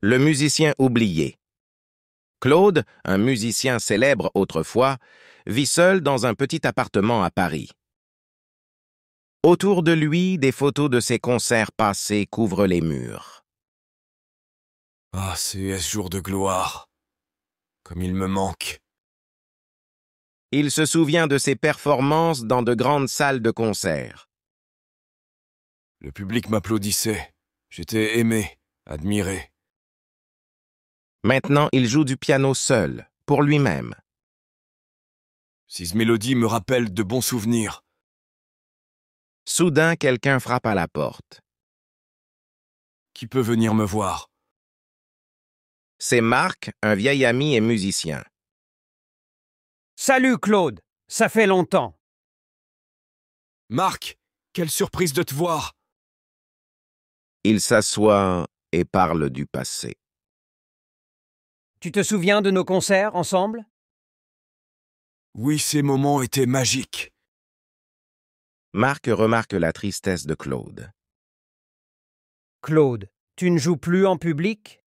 Le musicien oublié. Claude, un musicien célèbre autrefois, vit seul dans un petit appartement à Paris. Autour de lui, des photos de ses concerts passés couvrent les murs. Ah, ces jours de gloire. Comme il me manque. Il se souvient de ses performances dans de grandes salles de concert. Le public m'applaudissait. J'étais aimé, admiré. Maintenant, il joue du piano seul, pour lui-même. Ces mélodies me rappellent de bons souvenirs. Soudain, quelqu'un frappe à la porte. Qui peut venir me voir? C'est Marc, un vieil ami et musicien. Salut Claude, ça fait longtemps. Marc, quelle surprise de te voir! Il s'assoit et parle du passé. Tu te souviens de nos concerts ensemble? Oui, ces moments étaient magiques. Marc remarque la tristesse de Claude. Claude, tu ne joues plus en public?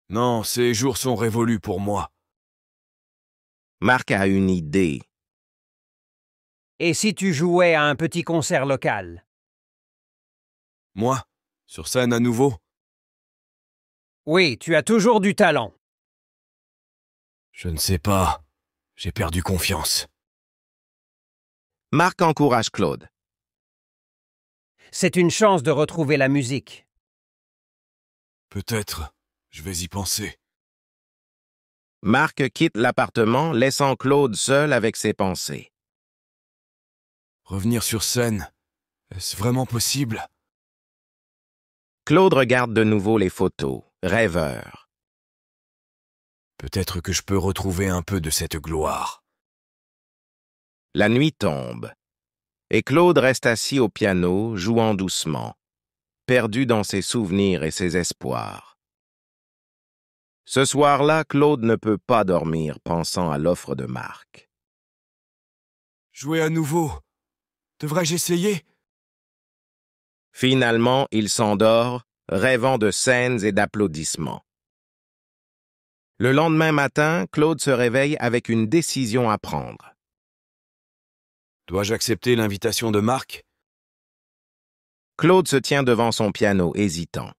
Non, ces jours sont révolus pour moi. Marc a une idée. Et si tu jouais à un petit concert local? Moi, sur scène à nouveau? Oui, tu as toujours du talent. Je ne sais pas. J'ai perdu confiance. Marc encourage Claude. C'est une chance de retrouver la musique. Peut-être, je vais y penser. Marc quitte l'appartement, laissant Claude seul avec ses pensées. Revenir sur scène, est-ce vraiment possible? Claude regarde de nouveau les photos, rêveur. Peut-être que je peux retrouver un peu de cette gloire. La nuit tombe, et Claude reste assis au piano, jouant doucement, perdu dans ses souvenirs et ses espoirs. Ce soir-là, Claude ne peut pas dormir, pensant à l'offre de Marc. Jouer à nouveau. Devrais-je essayer? Finalement, il s'endort, rêvant de scènes et d'applaudissements. Le lendemain matin, Claude se réveille avec une décision à prendre. Dois-je accepter l'invitation de Marc? Claude se tient devant son piano, hésitant.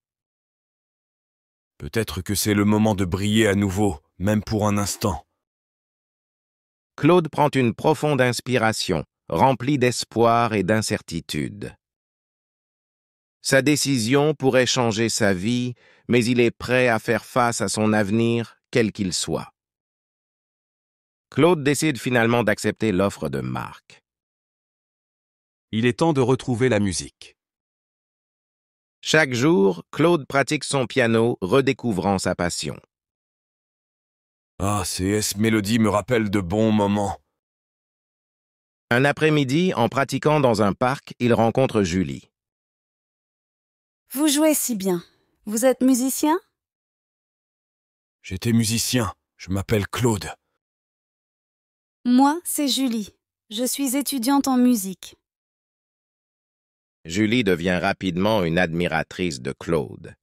Peut-être que c'est le moment de briller à nouveau, même pour un instant. Claude prend une profonde inspiration, remplie d'espoir et d'incertitude. Sa décision pourrait changer sa vie, mais il est prêt à faire face à son avenir, quel qu'il soit. Claude décide finalement d'accepter l'offre de Marc. Il est temps de retrouver la musique. Chaque jour, Claude pratique son piano, redécouvrant sa passion. Ah, ces mélodies me rappellent de bons moments. Un après-midi, en pratiquant dans un parc, il rencontre Julie. Vous jouez si bien. Vous êtes musicien? J'étais musicien, je m'appelle Claude. Moi, c'est Julie. Je suis étudiante en musique. Julie devient rapidement une admiratrice de Claude.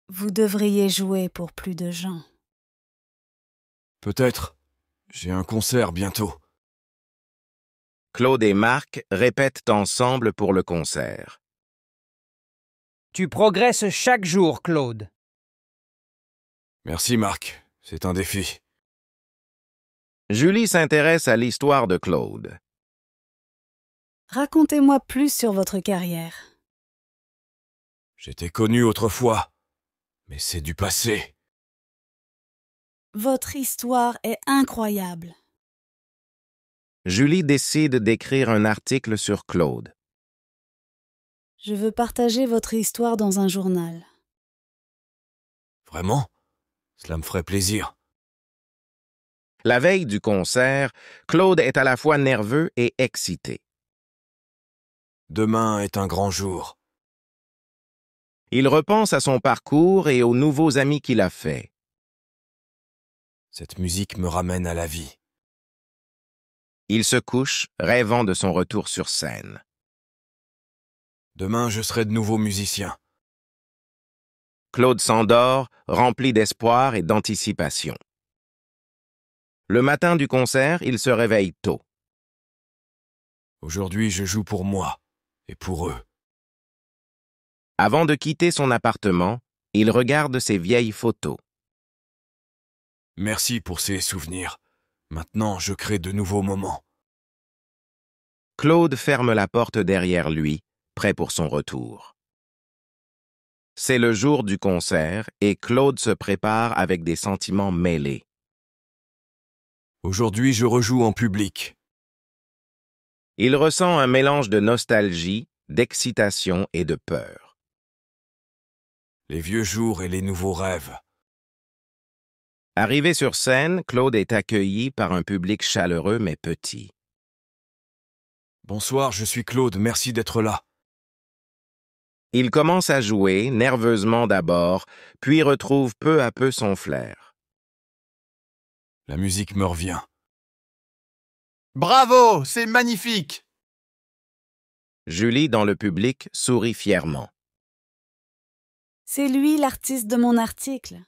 Vous devriez jouer pour plus de gens. Peut-être. J'ai un concert bientôt. Claude et Marc répètent ensemble pour le concert. Tu progresses chaque jour, Claude. Merci Marc, c'est un défi. Julie s'intéresse à l'histoire de Claude. Racontez-moi plus sur votre carrière. J'étais connu autrefois, mais c'est du passé. Votre histoire est incroyable. Julie décide d'écrire un article sur Claude. Je veux partager votre histoire dans un journal. Vraiment? Cela me ferait plaisir. La veille du concert, Claude est à la fois nerveux et excité. Demain est un grand jour. Il repense à son parcours et aux nouveaux amis qu'il a faits. Cette musique me ramène à la vie. Il se couche, rêvant de son retour sur scène. Demain, je serai de nouveau musicien. Claude s'endort, rempli d'espoir et d'anticipation. Le matin du concert, il se réveille tôt. Aujourd'hui, je joue pour moi et pour eux. Avant de quitter son appartement, il regarde ses vieilles photos. Merci pour ces souvenirs. Maintenant, je crée de nouveaux moments. Claude ferme la porte derrière lui, prêt pour son retour. C'est le jour du concert et Claude se prépare avec des sentiments mêlés. Aujourd'hui, je rejoue en public. Il ressent un mélange de nostalgie, d'excitation et de peur. Les vieux jours et les nouveaux rêves. Arrivé sur scène, Claude est accueilli par un public chaleureux mais petit. Bonsoir, je suis Claude, merci d'être là. Il commence à jouer, nerveusement d'abord, puis retrouve peu à peu son flair. La musique me revient. Bravo, c'est magnifique! Julie, dans le public, sourit fièrement. C'est lui l'artiste de mon article.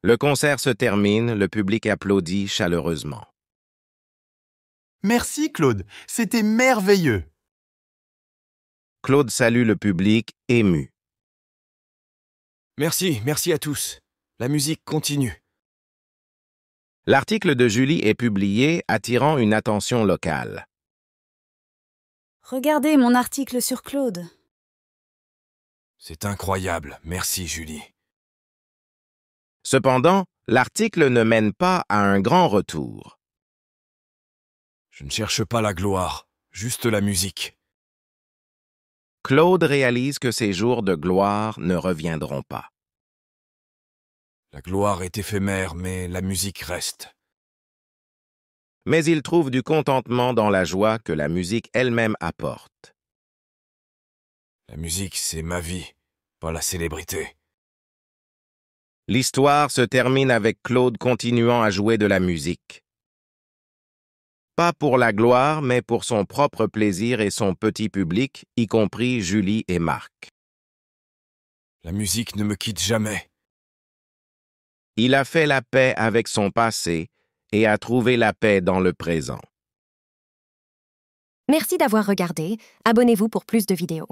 Le concert se termine, le public applaudit chaleureusement. Merci Claude, c'était merveilleux. Claude salue le public, ému. Merci à tous. La musique continue. L'article de Julie est publié, attirant une attention locale. Regardez mon article sur Claude. C'est incroyable, merci Julie. Cependant, l'article ne mène pas à un grand retour. Je ne cherche pas la gloire, juste la musique. Claude réalise que ses jours de gloire ne reviendront pas. La gloire est éphémère, mais la musique reste. Mais il trouve du contentement dans la joie que la musique elle-même apporte. La musique, c'est ma vie, pas la célébrité. L'histoire se termine avec Claude continuant à jouer de la musique. Pas pour la gloire, mais pour son propre plaisir et son petit public, y compris Julie et Marc. La musique ne me quitte jamais. Il a fait la paix avec son passé et a trouvé la paix dans le présent. Merci d'avoir regardé. Abonnez-vous pour plus de vidéos.